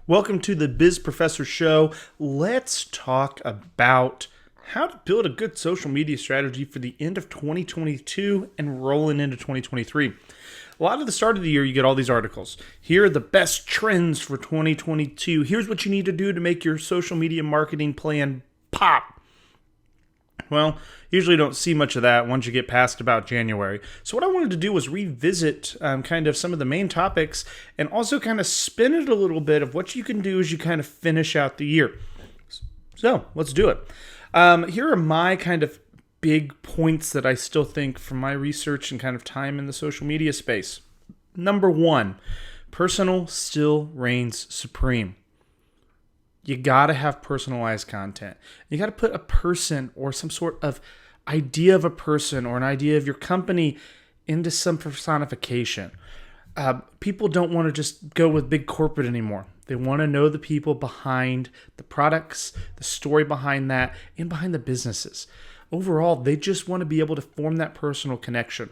Welcome to the Biz Professor Show. Let's talk about how to build a good social media strategy for the end of 2022 and rolling into 2023. A lot of the start of the year, you get all these articles. Here are the best trends for 2022. Here's what you need to do to make your social media marketing plan pop. Well, usually don't see much of that once you get past about January. So what I wanted to do was revisit kind of some of the main topics and also kind of spin it a little bit of what you can do as you kind of finish out the year. So let's do it. Here are my kind of big points that I still think from my research and kind of time in the social media space. Number one, personal still reigns supreme. You got to have personalized content. You got to put a person or some sort of idea of a person or an idea of your company into some personification. People don't want to just go with big corporate anymore. They want to know the people behind the products, the story behind that, and behind the businesses. Overall, they just want to be able to form that personal connection.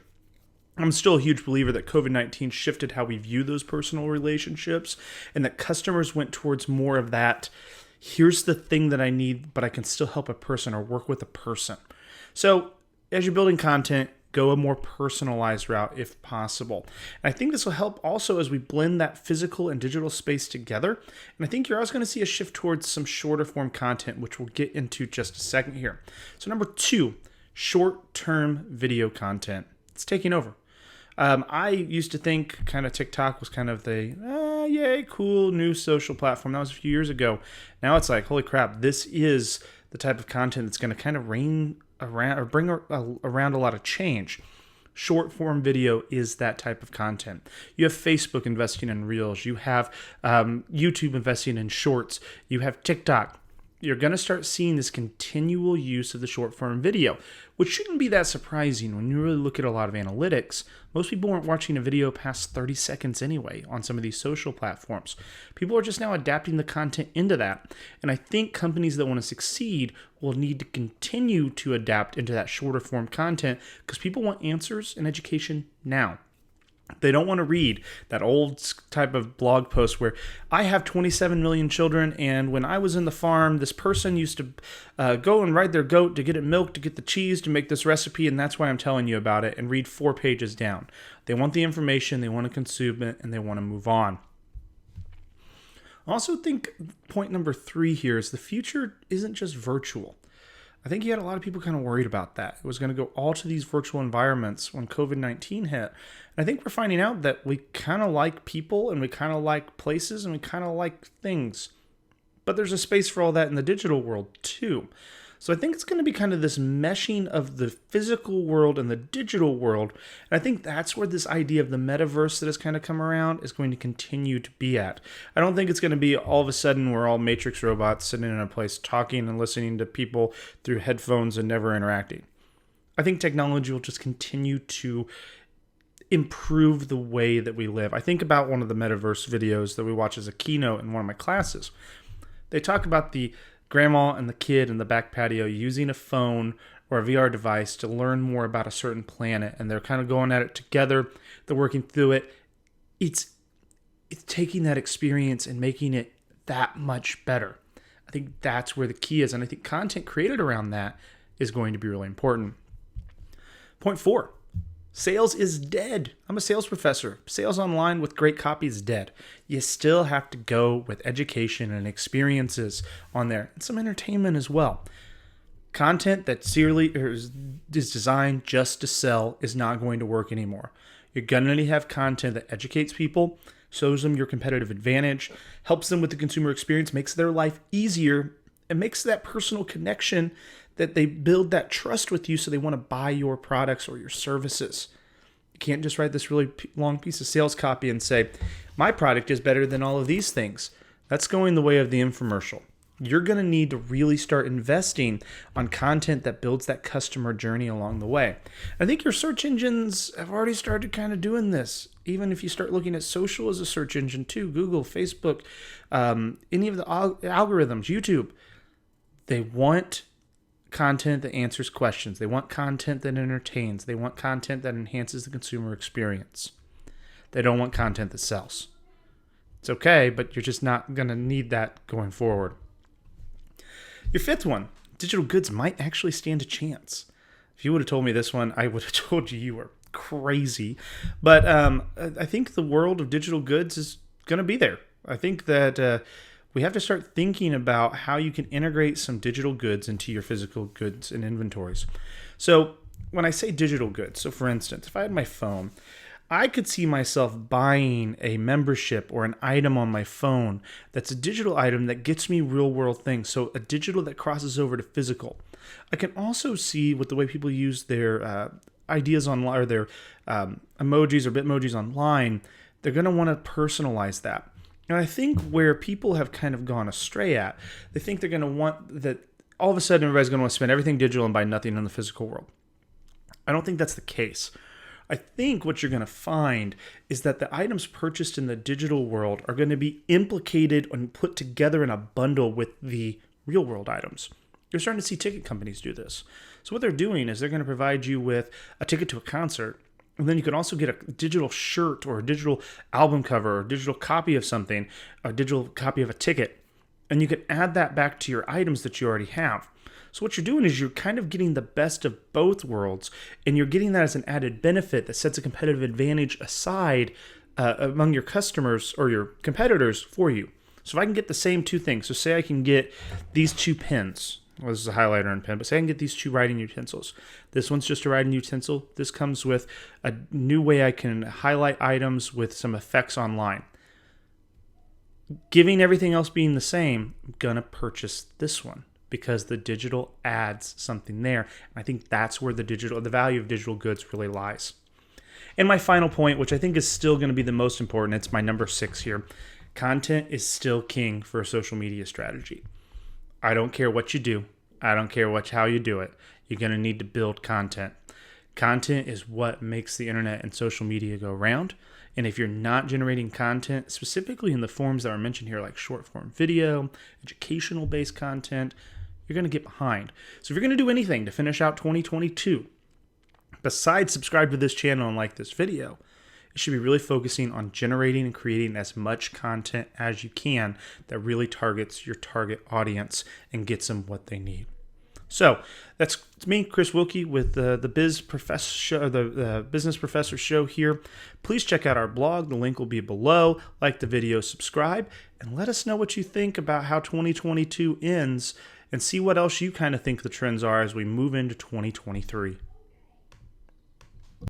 I'm still a huge believer that COVID-19 shifted how we view those personal relationships and that customers went towards more of that, here's the thing that I need, but I can still help a person or work with a person. So as you're building content, go a more personalized route if possible. And I think this will help also as we blend that physical and digital space together. And I think you're also going to see a shift towards some shorter form content, which we'll get into just a second here. So number two, short-term video content. It's taking over. I used to think kind of TikTok was kind of the, yay, cool new social platform. That was a few years ago. Now it's like, holy crap, this is the type of content that's going to kind of reign around or bring around a lot of change. Short form video is that type of content. You have Facebook investing in Reels. You have YouTube investing in Shorts. You have TikTok. You're going to start seeing this continual use of the short form video, which shouldn't be that surprising when you really look at a lot of analytics. Most people aren't watching a video past 30 seconds anyway on some of these social platforms. People are just now adapting the content into that. And I think companies that want to succeed will need to continue to adapt into that shorter form content because people want answers and education now. They don't want to read that old type of blog post where I have 27 million children, and when I was in the farm, this person used to go and ride their goat to get it milked, to get the cheese, to make this recipe, and that's why I'm telling you about it, and read 4 pages down. They want the information, they want to consume it, and they want to move on. I also think point number 3 here is the future isn't just virtual. I think you had a lot of people kind of worried about that. It was going to go all to these virtual environments when COVID-19 hit. And I think we're finding out that we kind of like people and we kind of like places and we kind of like things. But there's a space for all that in the digital world too. So I think it's going to be kind of this meshing of the physical world and the digital world. And I think that's where this idea of the metaverse that has kind of come around is going to continue to be at. I don't think it's going to be all of a sudden we're all Matrix robots sitting in a place talking and listening to people through headphones and never interacting. I think technology will just continue to improve the way that we live. I think about one of the metaverse videos that we watch as a keynote in one of my classes. They talk about the grandma and the kid in the back patio using a phone or a VR device to learn more about a certain planet, and they're kind of going at it together. They're working through it. It's taking that experience and making it that much better. I think that's where the key is, and I think content created around that is going to be really important. Point 4. Sales is dead. I'm a sales professor. Sales online with great copy is dead. You still have to go with education and experiences on there and some entertainment as well. Content that is designed just to sell is not going to work anymore. You're going to need to have content that educates people, shows them your competitive advantage, helps them with the consumer experience, makes their life easier, and makes that personal connection that they build that trust with you so they want to buy your products or your services. You can't just write this really long piece of sales copy and say, my product is better than all of these things. That's going the way of the infomercial. You're going to need to really start investing on content that builds that customer journey along the way. I think your search engines have already started kind of doing this. Even if you start looking at social as a search engine too, Google, Facebook, any of the algorithms, YouTube, they want content that answers questions. They want content that entertains. They want content that enhances the consumer experience. They don't want content that sells. It's okay, but you're just not going to need that going forward. Your fifth one, digital goods might actually stand a chance. If you would have told me this one, I would have told you you were crazy. But I think the world of digital goods is going to be there. I think that we have to start thinking about how you can integrate some digital goods into your physical goods and inventories. So when I say digital goods, so for instance, if I had my phone, I could see myself buying a membership or an item on my phone that's a digital item that gets me real world things. So a digital that crosses over to physical. I can also see with the way people use their ideas online or their emojis or bitmojis online, they're going to want to personalize that. And I think where people have kind of gone astray at, they think they're going to want that all of a sudden everybody's going to want to spend everything digital and buy nothing in the physical world. I don't think that's the case. I think what you're going to find is that the items purchased in the digital world are going to be implicated and put together in a bundle with the real world items. You're starting to see ticket companies do this. So what they're doing is they're going to provide you with a ticket to a concert, and then you can also get a digital shirt or a digital album cover or a digital copy of something, a digital copy of a ticket, and you can add that back to your items that you already have. So what you're doing is you're kind of getting the best of both worlds, and you're getting that as an added benefit that sets a competitive advantage aside among your customers or your competitors for you. So if I can get the same two things, so say I can get these two pens. Well, this is a highlighter and pen, but say I can get these two writing utensils. This one's just a writing utensil. This comes with a new way I can highlight items with some effects online. Giving everything else being the same, I'm going to purchase this one because the digital adds something there. And I think that's where the value of digital goods really lies. And my final point, which I think is still going to be the most important, it's my number 6 here. Content is still king for a social media strategy. I don't care what you do. I don't care how you do it. You're going to need to build content. Content is what makes the internet and social media go round. And if you're not generating content, specifically in the forms that are mentioned here, like short form video, educational based content, you're going to get behind. So if you're going to do anything to finish out 2022, besides subscribe to this channel and like this video, you should be really focusing on generating and creating as much content as you can that really targets your target audience and gets them what they need. So that's me, Chris Wilkie, with the Business Professor Show here. Please check out our blog. The link will be below. Like the video, subscribe, and let us know what you think about how 2022 ends and see what else you kind of think the trends are as we move into 2023.